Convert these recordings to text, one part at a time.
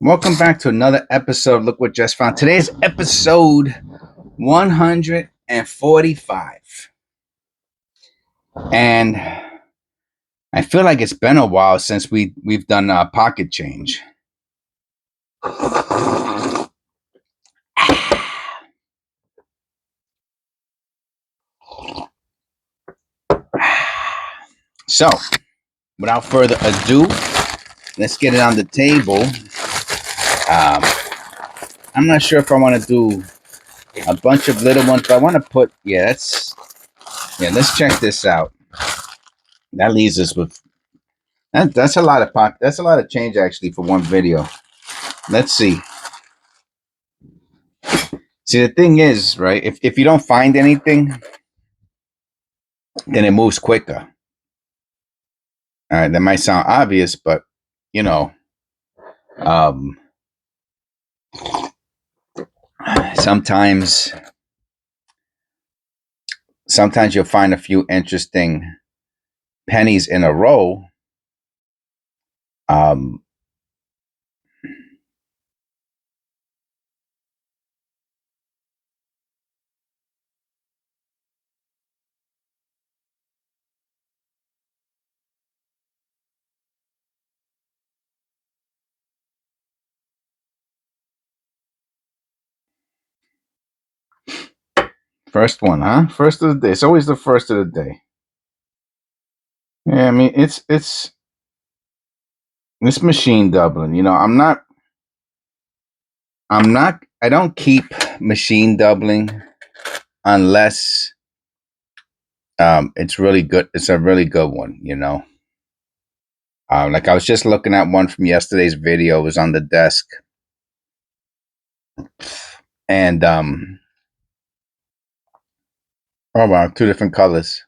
Welcome back to another episode of Look What Just Found. Today's episode 145. And I feel like it's been a while since we've done a pocket change. So, without further ado, let's get it on the table. I'm not sure if I want to do a bunch of little ones, but I want to put, let's check this out. That leaves us with, that's a lot of that's a lot of change actually for one video. Let's see. See, the thing is, right, if you don't find anything, then it moves quicker. All right, that might sound obvious, but, you know, um, sometimes you'll find a few interesting pennies in a row. First one, huh? First of the day. It's always the first of the day. Yeah, I mean, it's machine doubling. You know, I don't keep machine doubling unless it's really good. It's a really good one, you know. Like I was just looking at one from yesterday's video. It was on the desk, and oh wow, two different colors.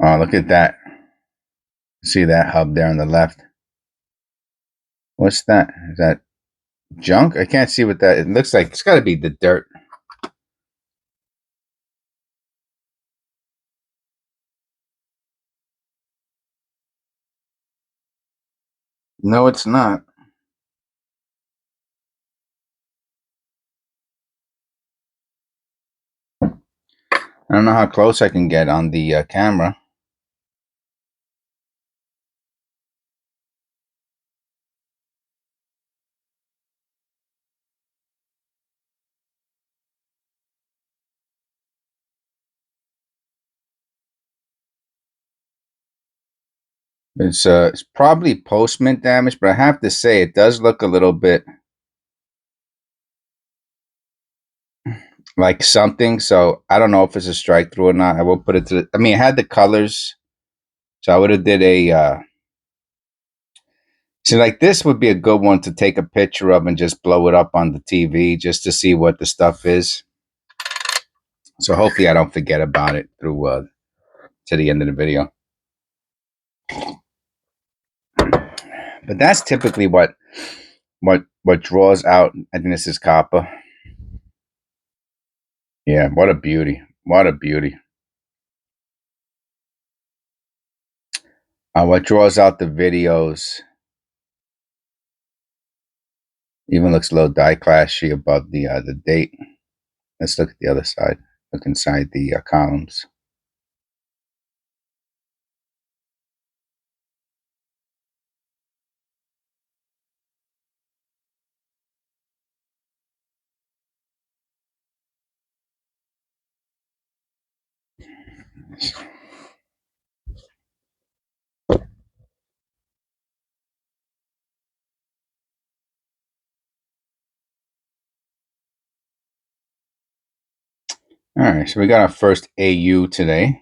Oh, look at that! See that hub there on the left? What's that? Is that junk? I can't see what that. It looks like it's got to be the dirt. No, it's not. I don't know how close I can get on the camera. It's probably postmint damage, but I have to say it does look a little bit like something. So I don't know if it's a strike through or not. I will put it to. I mean, it had the colors, so I would have did a. So like this would be a good one to take a picture of and just blow it up on the TV just to see what the stuff is. So hopefully I don't forget about it through to the end of the video. But that's typically what draws out. I think this is copper. Yeah, what a beauty. What a beauty. What draws out the videos even looks a little die clashy above the date. Let's look at the other side. Look inside the columns. All right, so we got our first AU today.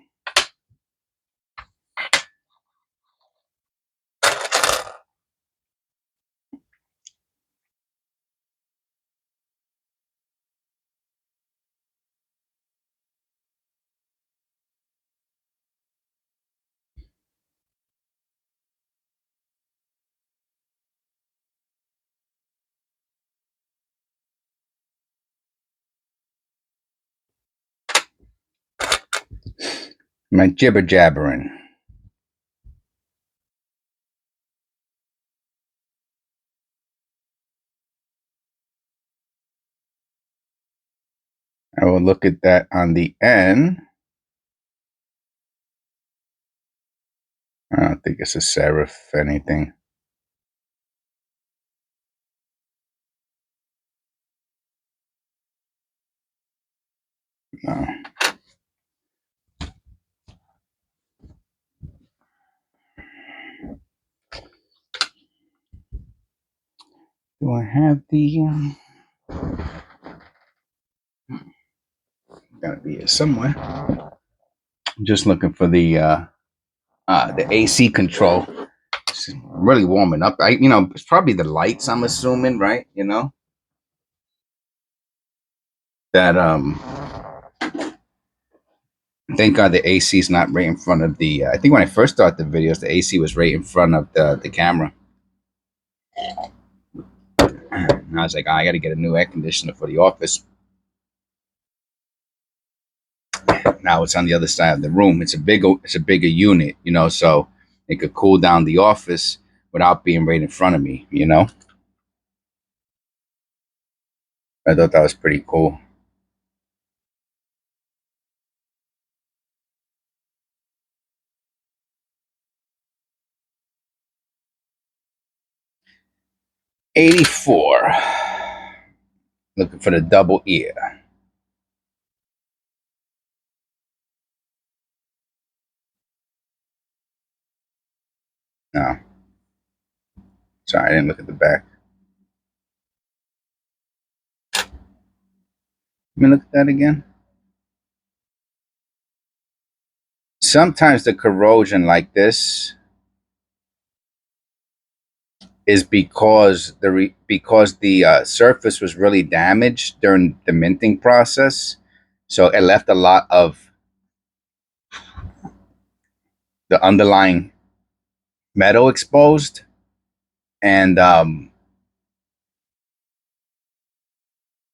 My jibber jabbering. I will look at that on the end. I don't think it's a serif anything. No. Do I have the gotta be here somewhere. I'm just looking for the AC control. It's really warming up. It's probably the lights, I'm assuming, right? That thank God the AC is not right in front of the I think when I first started the videos, the AC was right in front of the camera. And I was like, I gotta get a new air conditioner for the office. Now it's on the other side of the room. It's a bigger unit, so it could cool down the office without being right in front of me, I thought that was pretty cool. '84. Looking for the double ear. No. Sorry, I didn't look at the back. Let me look at that again. Sometimes the corrosion like this is because the surface was really damaged during the minting process, so it left a lot of the underlying metal exposed, and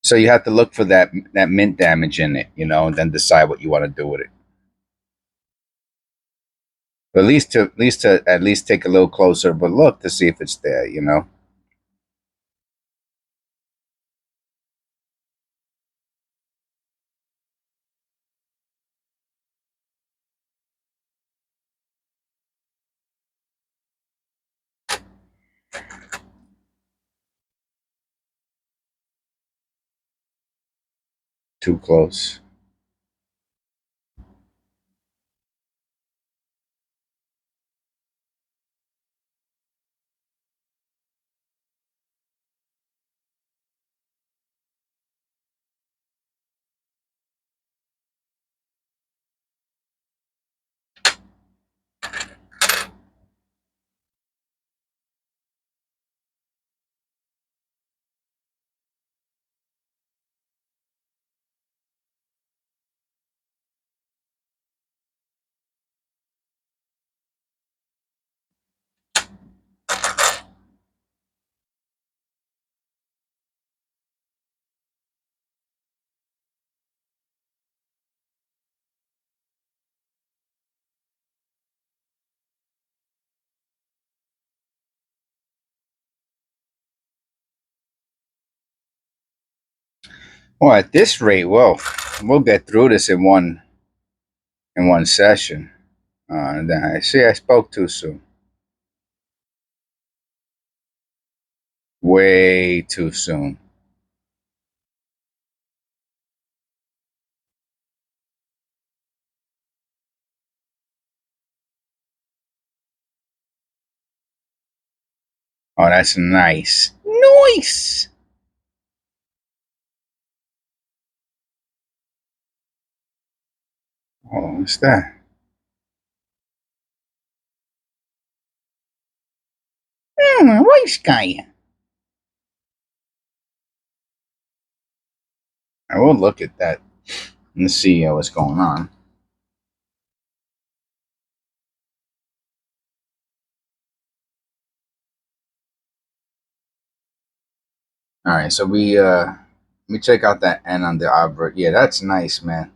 so you have to look for that mint damage in it, and then decide what you want to do with it. But at least take a little closer of a look to see if it's there, Too close. Well, at this rate, well, we'll get through this in one session. And then I see I spoke too soon. Way too soon. Oh, that's nice. Nice. Oh, what's that? Rice guy. I will look at that and see what's going on. All right, so let me check out that N on the arbor. Yeah, that's nice, man.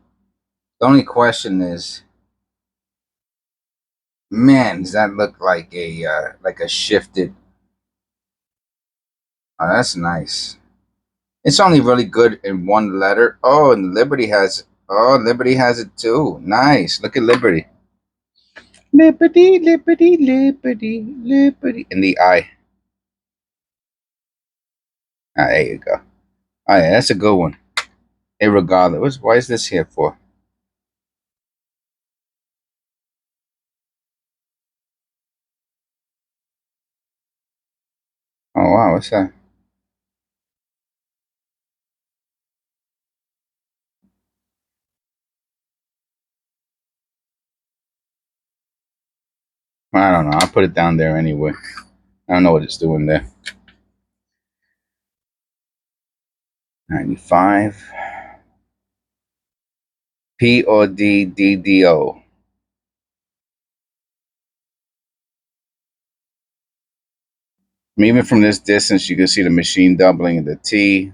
The only question is, Man, does that look like a shifted? Oh, that's nice. It's only really good in one letter. Oh, and Liberty has. Oh, Liberty has it too. Nice. Look at Liberty. Liberty, Liberty, Liberty, Liberty. In the eye. Ah, there you go. Oh yeah, that's a good one. Irregardless. Why is this here for? Oh wow, what's that? I don't know. I'll put it down there anyway. I don't know what it's doing there. 95. PODDDO. Even from this distance, you can see the machine doubling in the T.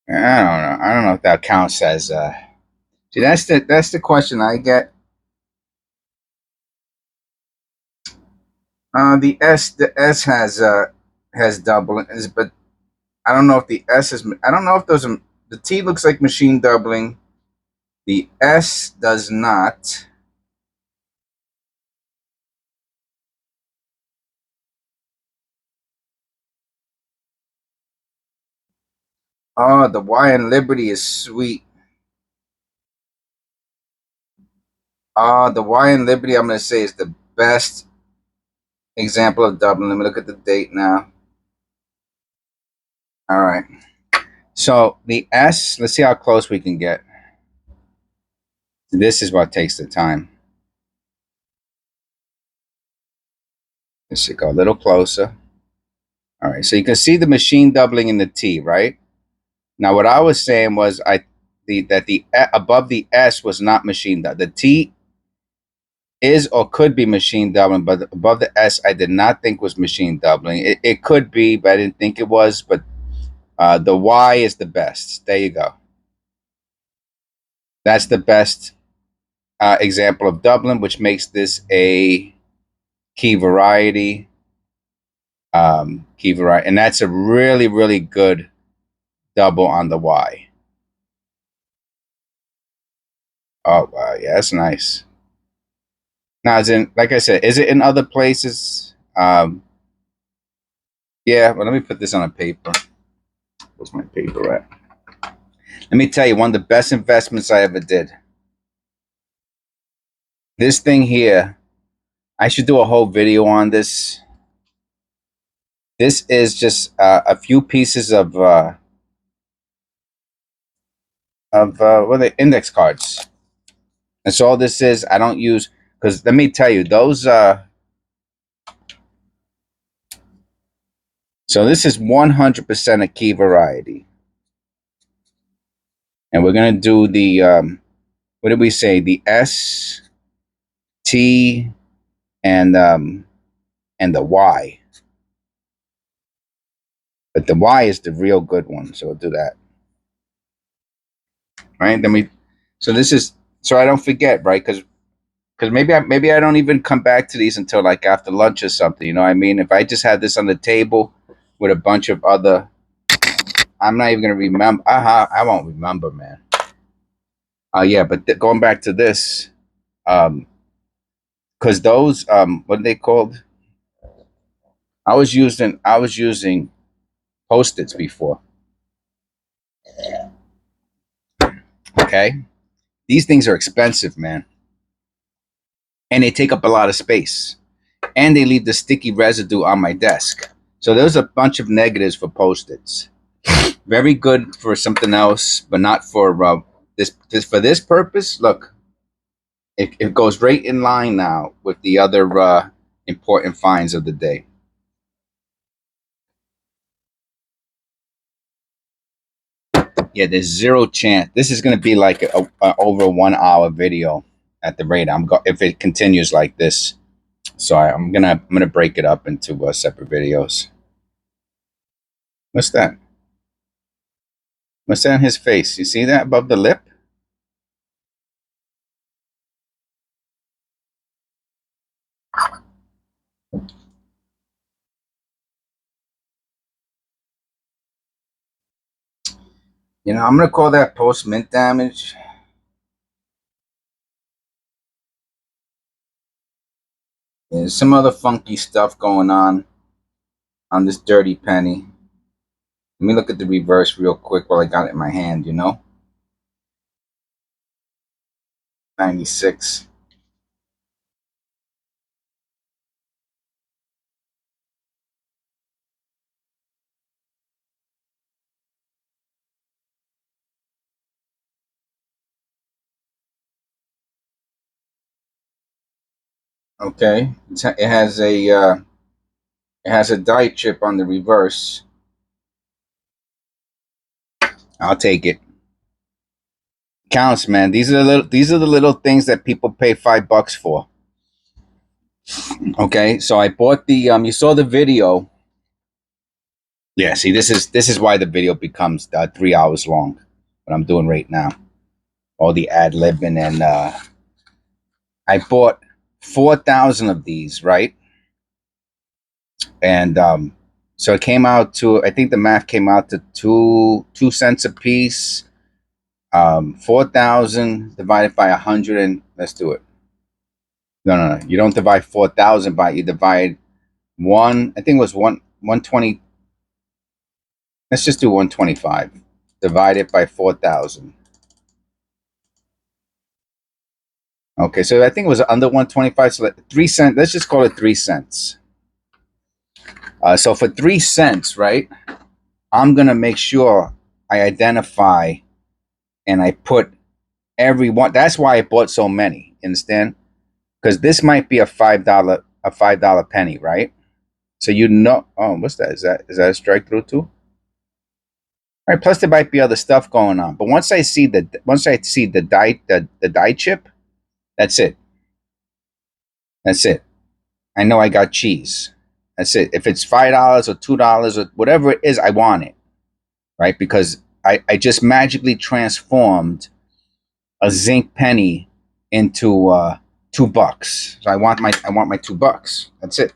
I don't know. I don't know if that counts as. See, that's the question I get. The S has doubling, but I don't know if the S is. I don't know if those. The T looks like machine doubling. The S does not. Oh, the Y in Liberty is sweet. The Y in Liberty, I'm going to say, is the best example of doubling. Let me look at the date now. All right. So the S, let's see how close we can get. This is what takes the time. Let's see, go a little closer. All right. So you can see the machine doubling in the T, right? Now, what I was saying was that the above the S was not machine doubling. The T is or could be machine doubling, but above the S, I did not think was machine doubling. It could be, but I didn't think it was. But the Y is the best. There you go. That's the best example of doubling, which makes this a key variety. Key variety, and that's a really, really good double on the Y. Oh wow, yeah, that's nice. Now, like I said, is it in other places? Yeah, well, let me put this on a paper. Where's my paper at? Let me tell you, one of the best investments I ever did. This thing here, I should do a whole video on this. This is just a few pieces of what are they, index cards. That's all this is. I don't use, because let me tell you, those so this is 100% a key variety. And we're gonna do the what did we say? The S, T, and the Y. But the Y is the real good one, so we'll do that. Right? So this is, so I don't forget, right? Because maybe I don't even come back to these until like after lunch or something. You know what I mean? If I just had this on the table with a bunch of other, I'm not even gonna remember. I won't remember, man. Yeah, but going back to this, because those what are they called? I was using Post-its before. Okay, these things are expensive, man, and they take up a lot of space, and they leave the sticky residue on my desk. So there's a bunch of negatives for Post-its. Very good for something else, but not for this for this purpose. Look, it goes right in line now with the other important finds of the day. Yeah, there's zero chance. This is going to be like a over 1 hour video at the rate if it continues like this. So I'm gonna break it up into separate videos. What's that? What's that on his face? You see that above the lip? You know, I'm gonna call that post mint damage. There's some other funky stuff going on this dirty penny. Let me look at the reverse real quick while I got it in my hand, you know? 96. Okay. It has a die chip on the reverse. I'll take it. Counts, man. These are the little things that people pay $5 for. Okay, so I bought the you saw the video. Yeah, see, this is why the video becomes 3 hours long. What I'm doing right now, all the ad libbing, and I bought 4,000 of these, right? And so it came out to, I think the math came out to 2 cents a piece. 4,000 divided by 100, and let's do it. No. You don't divide 4,000 by, you divide one. I think it was 120. Let's just do 125. Divide it by 4,000. Okay, so I think it was under 125. So 3 cents. Let's just call it 3 cents. So for 3 cents, right? I'm gonna make sure I identify and I put every one. That's why I bought so many. Understand? Because this might be a $5 penny, right? So you know. Oh, what's that? Is that a strike through too? All right. Plus there might be other stuff going on. But once I see the die chip, that's it. That's it. I know I got cheese. That's it. If it's $5 or $2 or whatever it is, I want it, right? Because I just magically transformed a zinc penny into $2. So I want my $2. That's it.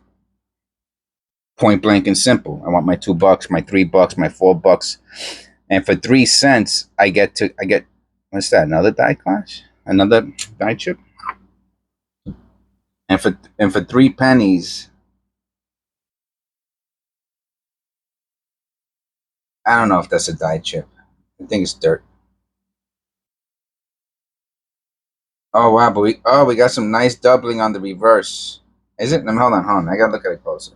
Point blank and simple. I want my $2, my $3, my $4, and for 3 cents, I get what's that? Another die clash? Another die chip? And for 3 pennies, I don't know if that's a die chip. I think it's dirt. Oh wow, but we got some nice doubling on the reverse. Is it? Hold on. I gotta look at it closer.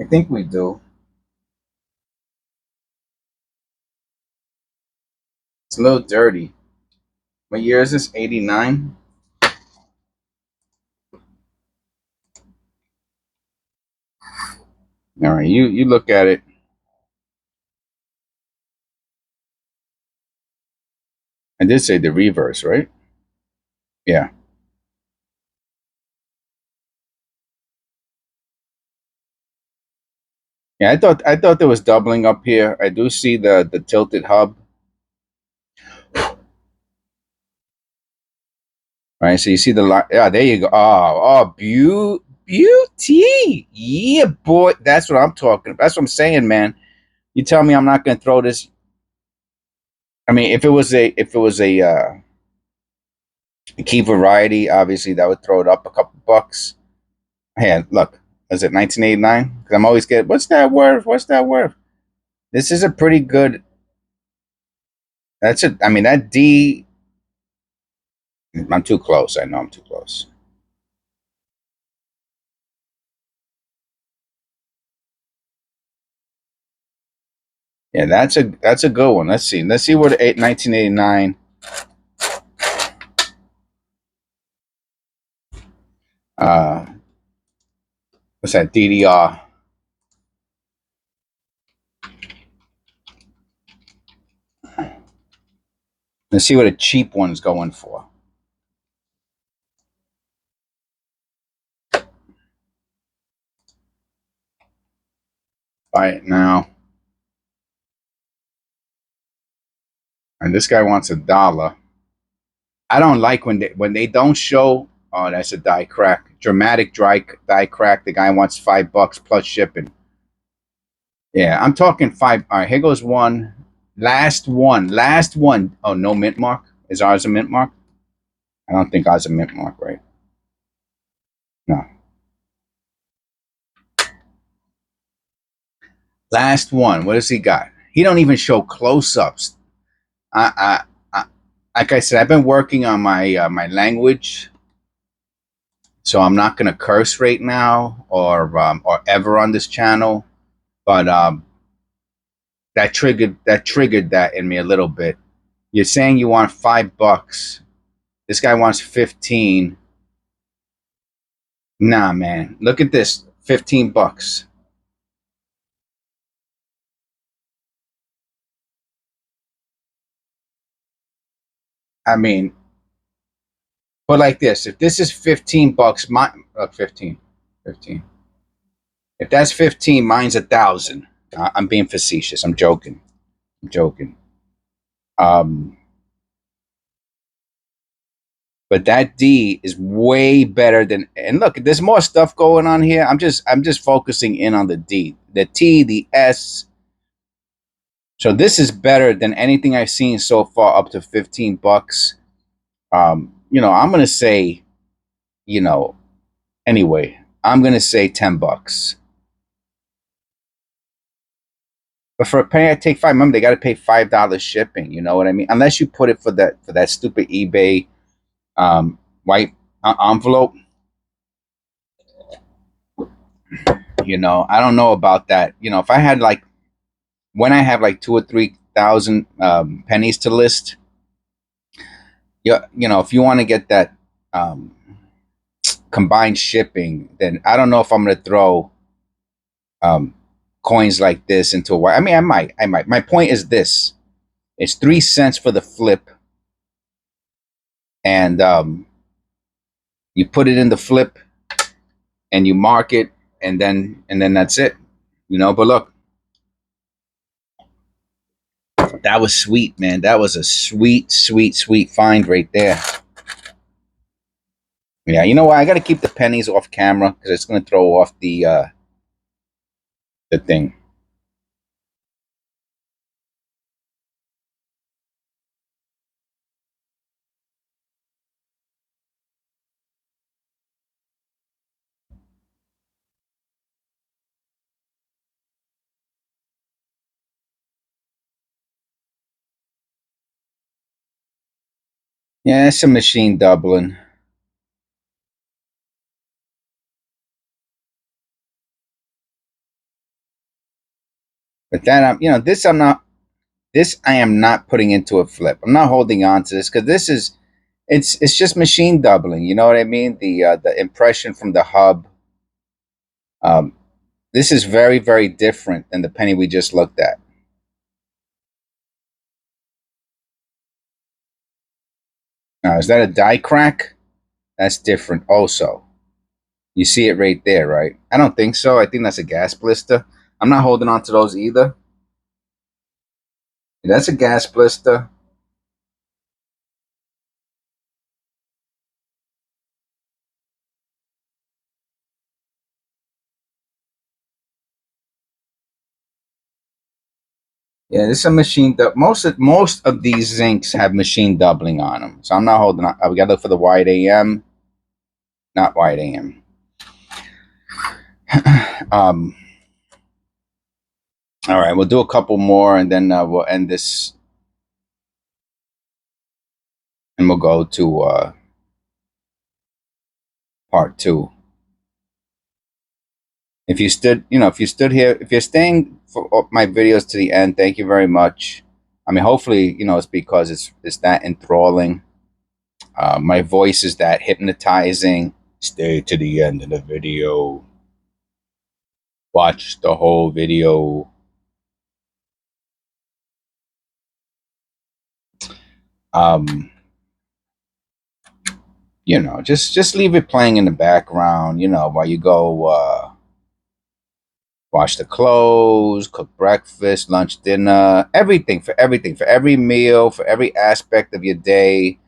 I think we do. It's a little dirty. What year is this? 89? All right, you look at it. I did say the reverse, right? Yeah. Yeah, I thought there was doubling up here. I do see the tilted hub. Right, so you see the line. Yeah, there you go. Beauty. Yeah, boy. That's what I'm talking about. That's what I'm saying, man. You tell me I'm not gonna throw this. I mean, if it was a key variety, obviously that would throw it up a couple bucks. Hey, look, is it 1989? Because I'm always getting, what's that worth? What's that worth? This is a pretty good. That's it. I mean, that D. I'm too close. I know I'm too close. Yeah, that's a good one. Let's see. Let's see what 1989. what's that, DDR. Let's see what a cheap one's going for. Buy it now. And this guy wants $1. I don't like when they don't show. Oh, that's a die crack. Dramatic die crack. The guy wants $5 plus shipping. Yeah, I'm talking 5. All right, here goes one. Last one. Oh, no mint mark. Is ours a mint mark? I don't think ours a mint mark, right? No. Last one. What has he got? He don't even show close-ups. I like I said, I've been working on my my language, so I'm not gonna curse right now or ever on this channel. But that triggered that in me a little bit. You're saying you want $5. This guy wants 15. Nah, man. Look at this. $15. I mean, but like this, if this is $15, my 15. If that's 15, mine's 1,000. I'm being facetious. I'm joking. But that D is way better than. And look, there's more stuff going on here. I'm just focusing in on the D, the T, the S. So this is better than anything I've seen so far, up to $15. You know, I'm gonna say, you know, anyway, I'm gonna say $10. But for a penny, I take 5. Remember, they got to pay $5 shipping. You know what I mean? Unless you put it for that stupid eBay white envelope. You know, I don't know about that. You know, if I had like, when I have like 2,000 or 3,000 pennies to list, you know, if you want to get that combined shipping, then I don't know if I'm going to throw coins like this into a white. I mean, I might. My point is this: it's 3 cents for the flip, and you put it in the flip, and you mark it, and then that's it. You know. But look, that was sweet, man. That was a sweet find right there. Yeah, you know what? I got to keep the pennies off camera because it's going to throw off the thing. Yeah, it's a machine doubling. But that, you know, this I am not putting into a flip. I'm not holding on to this because this is, it's just machine doubling. You know what I mean? The impression from the hub. This is very different than the penny we just looked at. Now, is that a die crack? That's different also. You see it right there, right? I don't think so. I think that's a gas blister. I'm not holding on to those either. That's a gas blister. Yeah, this is a machine. Most of these zincs have machine doubling on them, so I'm not holding on. We got to look for the white AM, not white AM. All right, we'll do a couple more, and then we'll end this, and we'll go to part 2. If you stood here, if you're staying for my videos to the end, thank you very much. I mean, hopefully, you know, it's because it's that enthralling. My voice is that hypnotizing. Stay to the end of the video. Watch the whole video. You know, just leave it playing in the background, you know, while you go wash the clothes, cook breakfast, lunch, dinner, everything, for every meal, for every aspect of your day.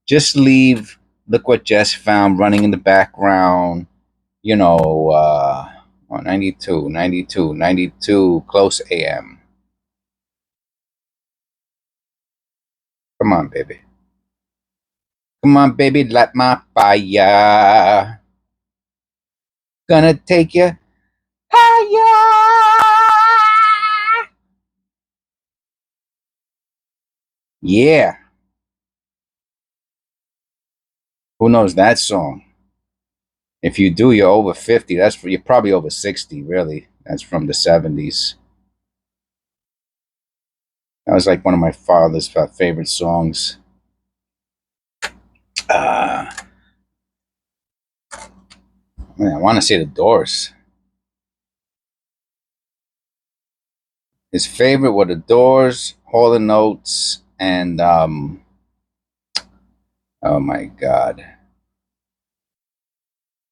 Just leave Look What Jess Found running in the background, you know, 92, close AM. Come on, baby. Come on, baby, light my fire. Gonna take you higher. Yeah. Who knows that song? If you do, you're over 50. You're probably over 60, really. That's from the 70s. That was like one of my father's favorite songs. Uh, Man, I want to say The Doors. His favorite were The Doors, Hall & Oates, and oh my God.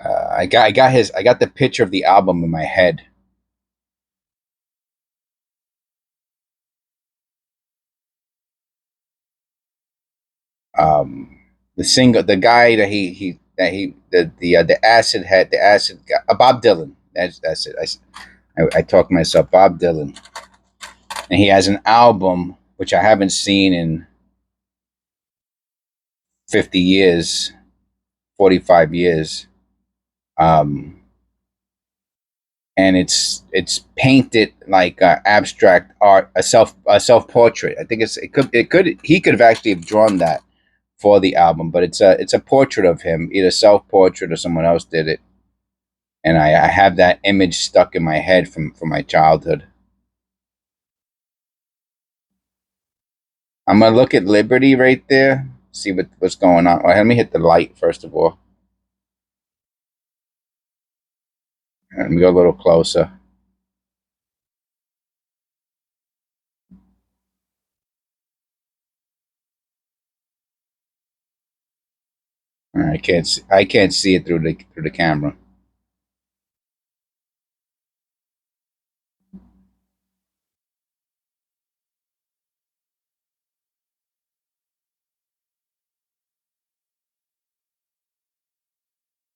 I got the picture of the album in my head. The singer, the guy that the acid head, the acid guy, Bob Dylan. That's it. I talked myself, Bob Dylan, and he has an album which I haven't seen in 50 years, 45 years, um, and it's painted like abstract art, a self portrait. I think it could he could have actually have drawn that for the album, but it's a portrait of him, either self portrait or someone else did it, and I have that image stuck in my head from my childhood. I'm gonna look at Liberty right there, see what's going on. Let me hit the light first of all. Let me go a little closer. I can't see it through the camera.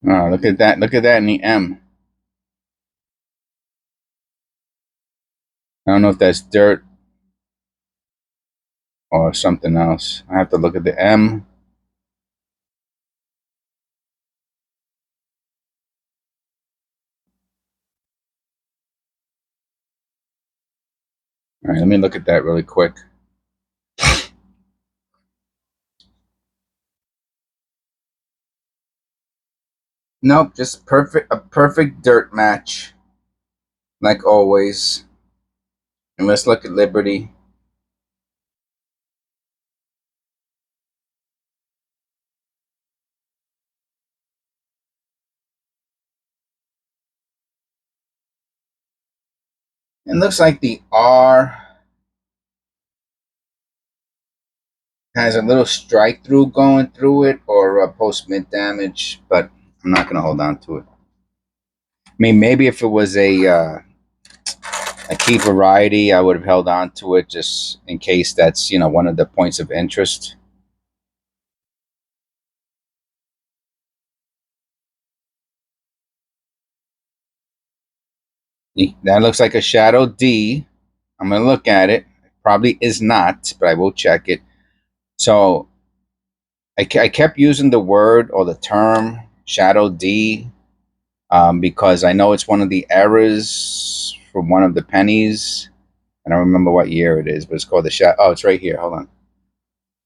Oh, look at that! Look at that in the M. I don't know if that's dirt or something else. I have to look at the M. All right, let me look at that really quick. Nope, just a perfect dirt match, like always. And let's look at Liberty. It looks like the R has a little strike through going through it, or post mid damage, but I'm not gonna hold on to it. I mean, maybe if it was a key variety, I would have held on to it just in case that's one of the points of interest. That looks like a shadow D. I'm gonna look at it. Probably is not, but I will check it. So I kept using the word or the term shadow D because I know it's one of the errors from one of the pennies. I don't remember what year it is, but it's called the shadow. Oh, it's right here. Hold on.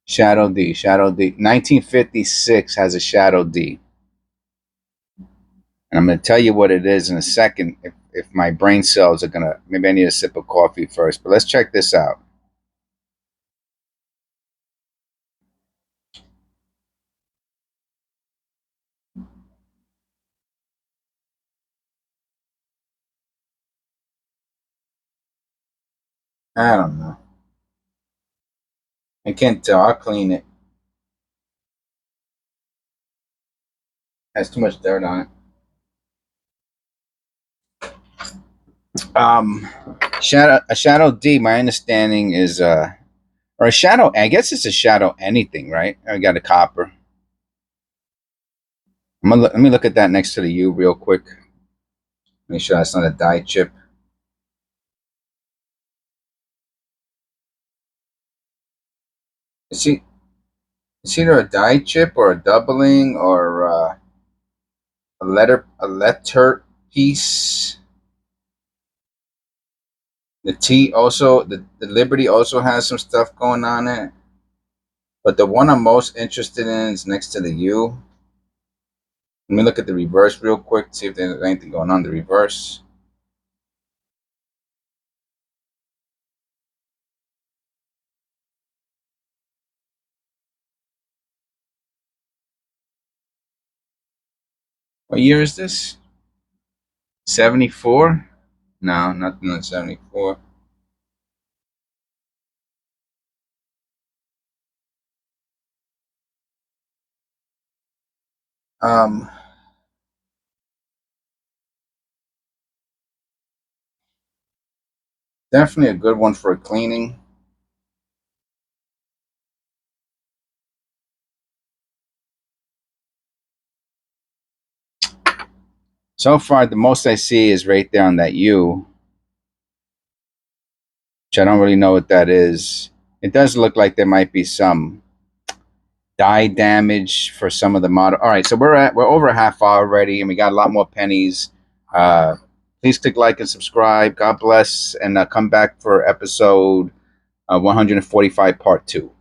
Shadow D. Shadow D. 1956 has a shadow D. And I'm going to tell you what it is in a second if my brain cells are going to. Maybe I need a sip of coffee first, but let's check this out. I don't know. I can't tell. I'll clean it. Has too much dirt on it. Shadow D. My understanding is or a shadow. I guess it's a shadow anything, right? I got a copper. Let me look at that next to the U real quick. Make sure that's not a dye chip. Is he? It's either a dye chip or a doubling or a letter piece. The T also the Liberty also has some stuff going on in it. But the one I'm most interested in is next to the U. Let me look at the reverse real quick, see if there's anything going on in the reverse. What year is this? 74? No, nothing in 74. Um, Definitely a good one for a cleaning. So far, the most I see is right there on that U, which I don't really know what that is. It does look like there might be some dye damage for some of the model. All right, so we're over a half hour already, and we got a lot more pennies. Uh, Please click like and subscribe. God bless, and come back for episode 145, part 2.